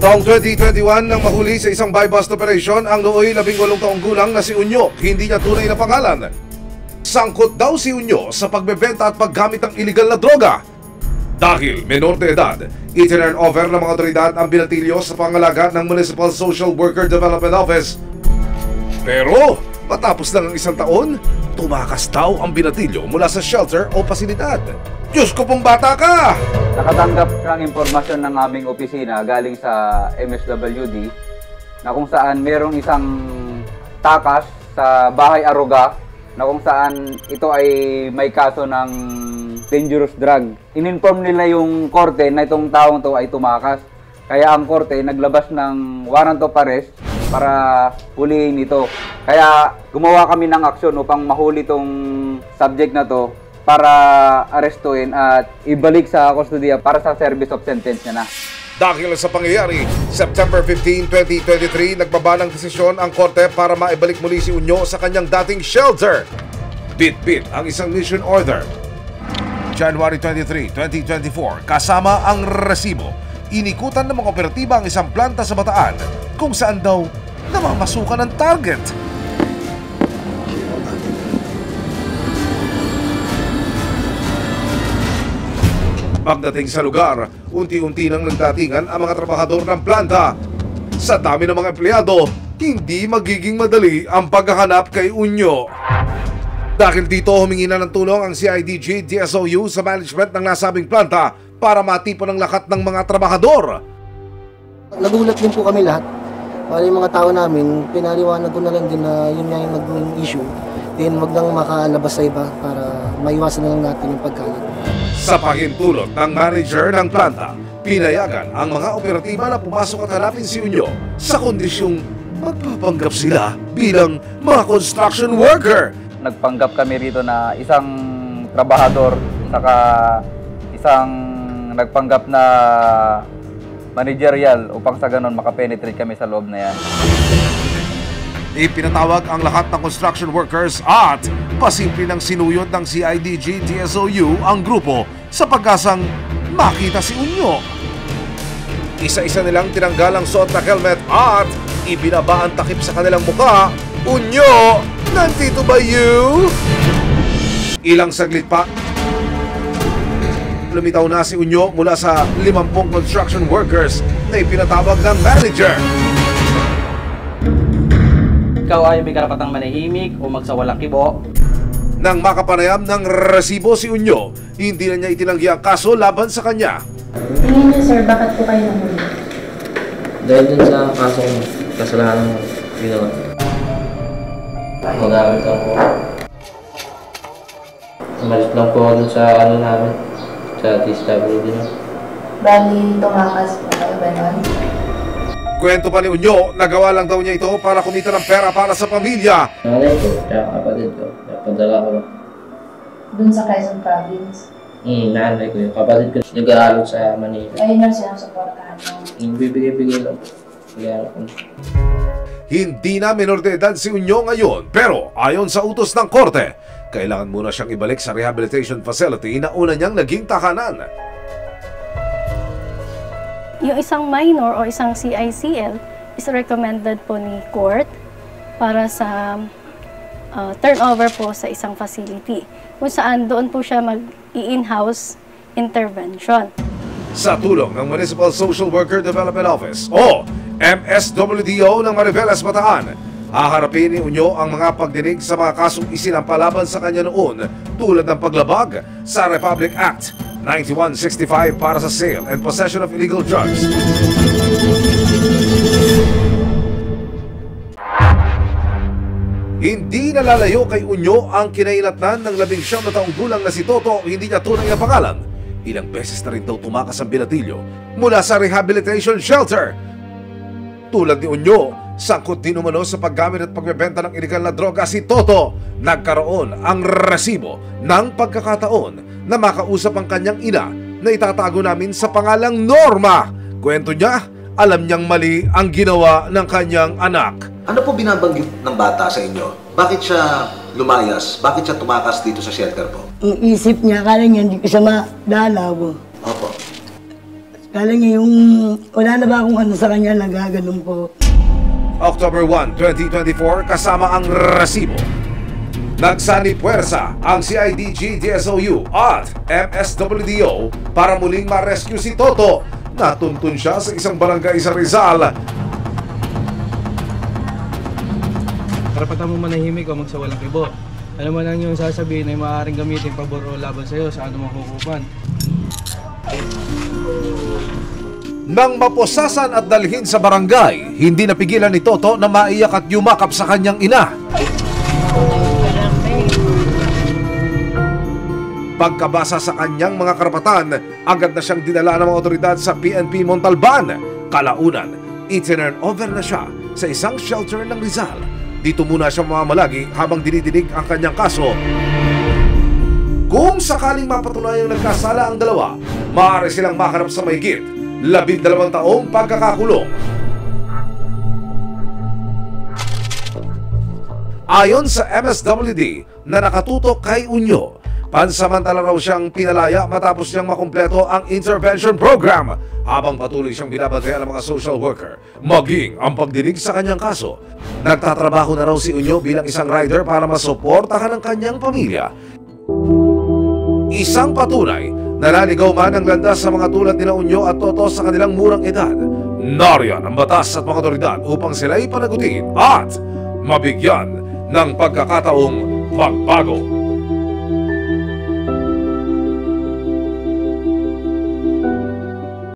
Taong 2021 nang mahuli sa isang buy-bust operation ang nooy 18 taong gulang na si Unyo. Hindi niya tunay na pangalan. Sangkot daw si Unyo sa pagbebenta at paggamit ng iligal na droga. Dahil menor de edad, itinurn over ng mga otoridad ang binatilyo sa pangalaga ng Municipal Social Worker Development Office. Pero matapos lang ang isang taon, tumakas daw ang binatilyo mula sa shelter o pasilidad. Diyos ko pong bata ka! Nakatanggap ng impormasyon ng aming opisina galing sa MSWD na kung saan merong isang takas sa Bahay Aruga na kung saan ito ay may kaso ng dangerous drug. In-inform nila yung korte na itong taong to ay tumakas. Kaya ang korte naglabas ng warrant of arrest para hulihin ito. Kaya gumawa kami ng aksyon upang mahuli itong subject na to para arestuin at ibalik sa kustodiya para sa service of sentence niya na. Dahil sa pangyayari, September 15, 2023, nagbaba ng desisyon ang korte para maibalik muli si Unyo sa kanyang dating shelter. Bit-bit ang isang mission order. January 23, 2024, kasama ang resibo, inikutan ng mga operatiba ang isang planta sa Bataan kung saan daw namamasukan ang target. Pagdating sa lugar, unti-unti nang nagdatingan ang mga trabahador ng planta. Sa dami ng mga empleyado, hindi magiging madali ang paghahanap kay Unyo. Dahil dito, humingi na ng tulong ang CIDG DSOU sa management ng nasabing planta para matipon ang lahat ng mga trabahador. Nagulat din po kami lahat. Para yung mga tao namin, pinaliwanag ko na lang din na yun nga yung naging issue. Then wag nang makalabas sa iba para maiwasan na lang natin yung pagkalat. Sa pahintulot ng manager ng planta, pinayagan ang mga operatiba na pumasok at hanapin si Unyo sa kondisyong magpapanggap sila bilang mga construction worker. Nagpanggap kami rito na isang trabahador saka isang nagpanggap na managerial upang sa ganon makapenetrate kami sa loob na yan. Ipinatawag ang lahat ng construction workers at pasimple ng sinuyod ng CIDG DSOU ang grupo sa pag-asang makita si Unyo. Isa-isa nilang tinanggal ang suot na helmet at ibinaba ang takip sa kanilang mukha. Unyo, nandito ba you? Ilang saglit pa, lumitaw na si Unyo mula sa 50 construction workers na ipinatawag ng manager. Ikaw ay may karapatang manahimik o magsawalang kibo. Nang makapanayam ng resibo si Unyo, hindi na niya itinanggi ang kaso laban sa kanya. Tingin niyo sir, bakit po kayo nahuli? Dahil dun sa kasong kasalanan ng ginawa. Magamit lang po. Umalis lang po ako dun sa ano namin, sa DSWD na. Bali, tumakas po kayo ba nun? Kwento pa ni Unyo, nagawa lang daw niya ito para kumita ng pera para sa pamilya. Nanay ko, tsaka kapatid ko, napadala ko. Dun sa Quezon Province? Nanay ko, yung kapatid ko, nag-aaral sa Manila. Ayun yung sinusuportahan mo? Yung bibigay-bigay lang. Hindi na menor de edad si Unyo ngayon, pero ayon sa utos ng korte, kailangan muna siyang ibalik sa rehabilitation facility na una niyang naging tahanan. Yung isang minor o isang CICL is recommended po ni court para sa turnover po sa isang facility kung saan doon po siya mag-in-house intervention. Sa tulong ng Municipal Social Worker Development Office o MSWDO ng Mariveles, Bataan, haharapin ni Unyo ang mga pagdinig sa mga kasong isinampalaban sa kanya noon tulad ng paglabag sa Republic Act 9165 para sa sale and possession of illegal drugs. Hindi nalalayo kay Unyo ang kinailatnan ng 19 na taong gulang na si Toto, hindi niya tunay na pangalan. Ilang beses na rin daw tumakas ang binatilyo mula sa rehabilitation shelter. Tulad ni Unyo, sangkot din umano sa paggamit at pagbebenta ng illegal na droga si Toto. Nagkaroon ang resibo ng pagkakataon na makausap ang kanyang ina na itatago namin sa pangalang Norma. Kwento niya, alam niyang mali ang ginawa ng kanyang anak. Ano po binabanggit ng bata sa inyo? Bakit siya lumayas? Bakit siya tumakas dito sa shelter po? Ang isip niya, akala niya hindi ko siya madalaw. Opo. Galing yung wala na ba akong ano sa kanya, nagaganon po. October 1, 2024 kasama ang resibo. Nagsani puwersa ang CIDG DSOU at MSWDO para muling ma-rescue si Toto. Natuntun siya sa isang barangay sa Rizal. Karapatan mo manahimik o magsawalang kibo. Alam mo lang yung sasabihin ay maaaring gamitin pabor o laban sa iyo sa anumang hukuman. Nang maposasan at dalhin sa barangay, hindi napigilan ni Toto na maiyak at yumakap sa kanyang ina. Pagkabasa sa kanyang mga karapatan, agad na siyang dinala ng mga otoridad sa PNP Montalban. Kalaunan, itinurn over na siya sa isang shelter ng Rizal. Dito muna siya mamamalagi habang dinidinig ang kanyang kaso. Kung sakaling mapatunayang nagkasala ang dalawa, maaari silang maharap sa mahigit 12 taong pagkakakulong. Ayon sa MSWD na nakatutok kay Unyo, pansamantala raw siyang pinalaya matapos niyang makumpleto ang intervention program habang patuloy siyang binabantayan ng mga social worker maging ang pagdinig sa kanyang kaso. Nagtatrabaho na raw si Unyo bilang isang rider para masuportahan ang kanyang pamilya. Isang patunay na naligaw man ang landas sa mga tulad nila Unyo at Toto sa kanilang murang edad. Nariyan ang batas at mga otoridad upang sila'y panagutin at mabigyan ng pagkakataong magbago.